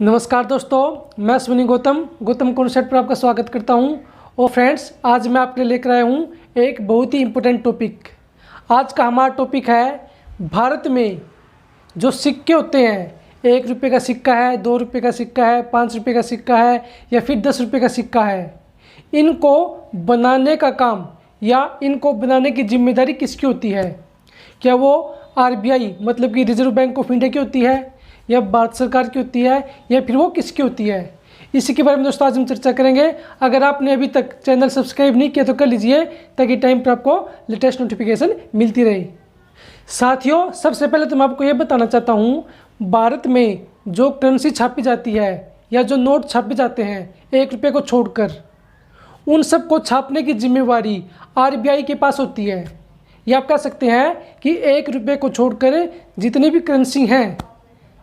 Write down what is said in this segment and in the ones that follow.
नमस्कार दोस्तों, मैं अश्विनी गौतम कॉन्सेप्ट पर आपका स्वागत करता हूं। और फ्रेंड्स, आज मैं आपके लिए लेकर आया हूं एक बहुत ही इम्पोर्टेंट टॉपिक। आज का हमारा टॉपिक है भारत में जो सिक्के होते हैं, 1 रुपये का सिक्का है, 2 रुपये का सिक्का है, 5 रुपये का सिक्का है या फिर 10 रुपये का सिक्का है, इनको बनाने का काम या इनको बनाने की जिम्मेदारी किसकी होती है? क्या वो RBI मतलब कि रिजर्व बैंक ऑफ इंडिया की होती है, या भारत सरकार की होती है, या फिर वो किसकी होती है? इसी के बारे में दोस्तों आज हम चर्चा करेंगे। अगर आपने अभी तक चैनल सब्सक्राइब नहीं किया तो कर लीजिए, ताकि टाइम पर आपको लेटेस्ट नोटिफिकेशन मिलती रहे। साथियों, सबसे पहले तो मैं आपको ये बताना चाहता हूँ, भारत में जो करेंसी छापी जाती है या जो नोट छापे जाते हैं 1 रुपये को छोड़कर, उन सबको छापने की जिम्मेवारी RBI के पास होती है। या आप कह सकते हैं कि 1 रुपये को छोड़कर जितनी भी करेंसी हैं,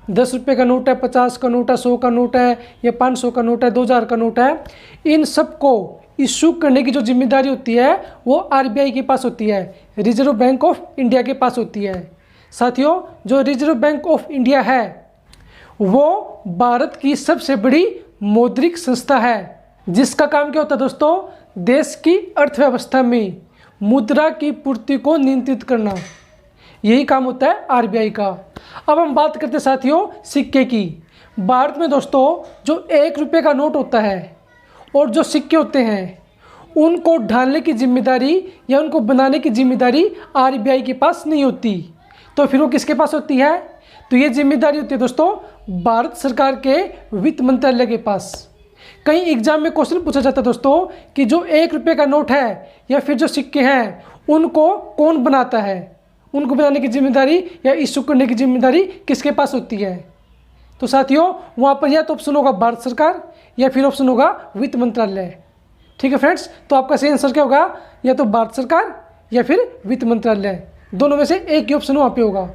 10 रुपये का नोट है, 50 का नोट है, 100 का नोट है या 500 का नोट है, 2000 का नोट है, इन सबको इशू करने की जो जिम्मेदारी होती है वो RBI के पास होती है, रिजर्व बैंक ऑफ इंडिया के पास होती है। साथियों, जो रिजर्व बैंक ऑफ इंडिया है वो भारत की सबसे बड़ी मौद्रिक संस्था है, जिसका काम क्या होता है दोस्तों? देश की अर्थव्यवस्था में मुद्रा की पूर्ति को नियंत्रित करना, यही काम होता है RBI का। अब हम बात करते हैं साथियों सिक्के की। भारत में दोस्तों जो 1 रुपये का नोट होता है और जो सिक्के होते हैं, उनको ढालने की जिम्मेदारी या उनको बनाने की जिम्मेदारी RBI के पास नहीं होती। तो फिर वो किसके पास होती है? तो ये जिम्मेदारी होती है दोस्तों भारत सरकार के वित्त मंत्रालय के पास। कहीं एग्जाम में क्वेश्चन पूछा जाता है दोस्तों कि जो 1 रुपये का नोट है या फिर जो सिक्के हैं, उनको कौन बनाता है? उनको बनाने की जिम्मेदारी या इशू करने की जिम्मेदारी किसके पास होती है? तो साथियों, वहाँ पर या तो ऑप्शन होगा भारत सरकार या फिर ऑप्शन होगा वित्त मंत्रालय। ठीक है फ्रेंड्स, तो आपका सही आंसर क्या होगा? या तो भारत सरकार या फिर वित्त मंत्रालय, दोनों में से एक ही ऑप्शन वहाँ पे होगा।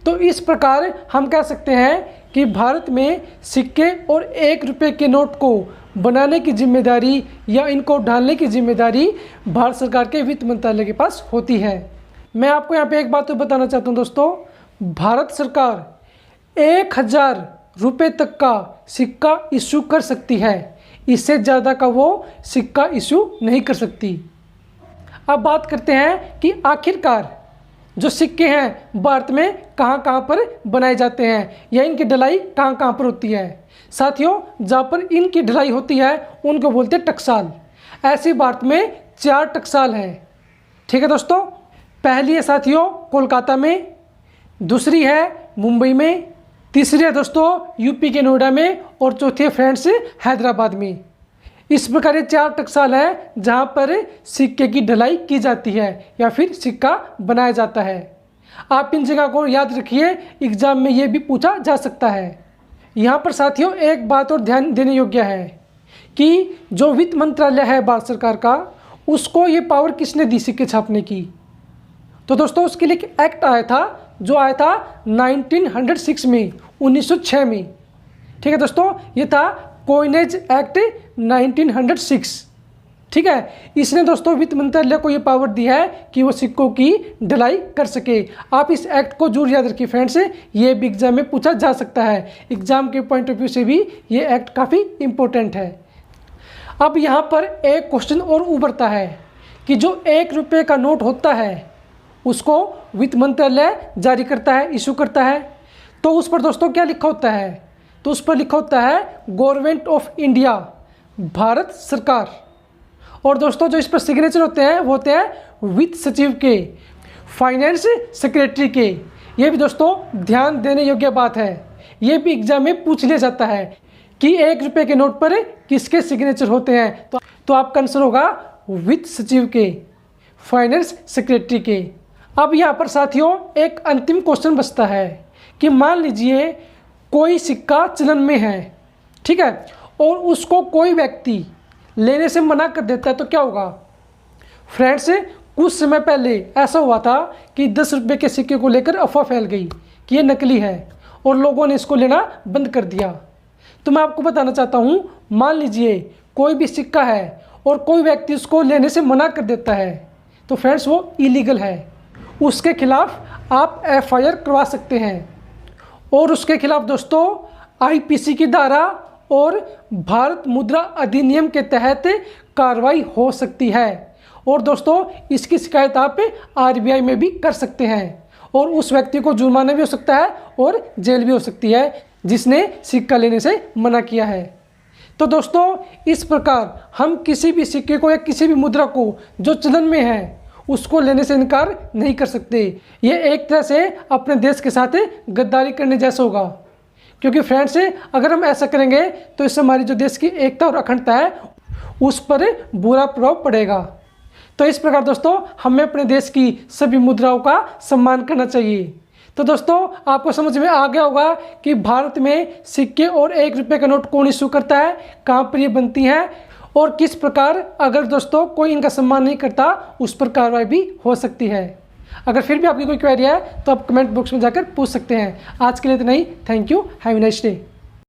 तो इस प्रकार हम कह सकते हैं कि भारत में सिक्के और 1 रुपये के नोट को बनाने की जिम्मेदारी या इनको ढालने की जिम्मेदारी भारत सरकार के वित्त मंत्रालय के पास होती है। मैं आपको यहाँ पे एक बात तो बताना चाहता हूँ दोस्तों, भारत सरकार 1000 रुपये तक का सिक्का इशू कर सकती है, इससे ज़्यादा का वो सिक्का इशू नहीं कर सकती। अब बात करते हैं कि आखिरकार जो सिक्के हैं भारत में कहाँ कहाँ पर बनाए जाते हैं या इनकी ढलाई कहाँ कहाँ पर होती है। साथियों, जहाँ पर इनकी ढलाई होती है उनको बोलते हैं टकसाल। ऐसे भारत में 4 टकसाल हैं। ठीक है दोस्तों, पहली है साथियों कोलकाता में, दूसरी है मुंबई में, तीसरी है दोस्तों UP के नोएडा में, और चौथी है फ्रेंड्स हैदराबाद में। इस प्रकार ये 4 टकसाल है जहां पर सिक्के की ढलाई की जाती है या फिर सिक्का बनाया जाता है। आप इन जगह को याद रखिए, एग्जाम में ये भी पूछा जा सकता है। यहाँ पर साथियों एक बात और ध्यान देने योग्य है कि जो वित्त मंत्रालय है भारत सरकार का, उसको ये पावर किसने दी सिक्के छापने की? तो दोस्तों उसके लिए एक एक्ट आया था, जो आया था 1906 में, 1906 में। ठीक है दोस्तों, ये था कॉइनेज एक्ट 1906। ठीक है, इसने दोस्तों वित्त मंत्रालय को ये पावर दी है कि वो सिक्कों की ढलाई कर सके। आप इस एक्ट को जरूर याद रखिए फ्रेंड्स, ये भी एग्जाम में पूछा जा सकता है। एग्जाम के पॉइंट ऑफ व्यू से भी ये एक्ट काफ़ी इंपॉर्टेंट है। अब यहाँ पर एक क्वेश्चन और उभरता है कि जो 1 रुपये का नोट होता है उसको वित्त मंत्रालय जारी करता है, इशू करता है, तो उस पर दोस्तों क्या लिखा होता है? तो उस पर लिखा होता है गवर्नमेंट ऑफ इंडिया, भारत सरकार। और दोस्तों जो इस पर सिग्नेचर होते हैं वो होते हैं वित्त सचिव के, फाइनेंस सेक्रेटरी के। ये भी दोस्तों ध्यान देने योग्य बात है, ये भी एग्जाम में पूछ लिया जाता है कि 1 रुपये के नोट पर किसके सिग्नेचर होते हैं। तो आपका आंसर होगा वित्त सचिव के, फाइनेंस सेक्रेटरी के। अब यहाँ पर साथियों एक अंतिम क्वेश्चन बचता है कि मान लीजिए कोई सिक्का चलन में है, ठीक है, और उसको कोई व्यक्ति लेने से मना कर देता है, तो क्या होगा? फ्रेंड्स, कुछ समय पहले ऐसा हुआ था कि 10 रुपये के सिक्के को लेकर अफवाह फैल गई कि ये नकली है और लोगों ने इसको लेना बंद कर दिया। तो मैं आपको बताना चाहता हूँ, मान लीजिए कोई भी सिक्का है और कोई व्यक्ति उसको लेने से मना कर देता है, तो फ्रेंड्स वो इलीगल है, उसके खिलाफ आप FIR करवा सकते हैं। और उसके खिलाफ दोस्तों आईपीसी की धारा और भारत मुद्रा अधिनियम के तहत कार्रवाई हो सकती है। और दोस्तों इसकी शिकायत आप आरबीआई में भी कर सकते हैं और उस व्यक्ति को जुर्माना भी हो सकता है और जेल भी हो सकती है जिसने सिक्का लेने से मना किया है। तो दोस्तों इस प्रकार हम किसी भी सिक्के को या किसी भी मुद्रा को जो चलन में है उसको लेने से इनकार नहीं कर सकते। ये एक तरह से अपने देश के साथ गद्दारी करने जैसा होगा, क्योंकि फ्रेंड्स अगर हम ऐसा करेंगे तो इससे हमारी जो देश की एकता और अखंडता है उस पर बुरा प्रभाव पड़ेगा। तो इस प्रकार दोस्तों हमें अपने देश की सभी मुद्राओं का सम्मान करना चाहिए। तो दोस्तों आपको समझ में आ गया होगा कि भारत में सिक्के और 1 रुपये का नोट कौन इशू करता है, कहाँ पर ये बनती हैं और किस प्रकार अगर दोस्तों कोई इनका सम्मान नहीं करता उस पर कार्रवाई भी हो सकती है। अगर फिर भी आपकी कोई क्वेरी है तो आप कमेंट बॉक्स में जाकर पूछ सकते हैं। आज के लिए इतना ही। Thank you. Have a nice day.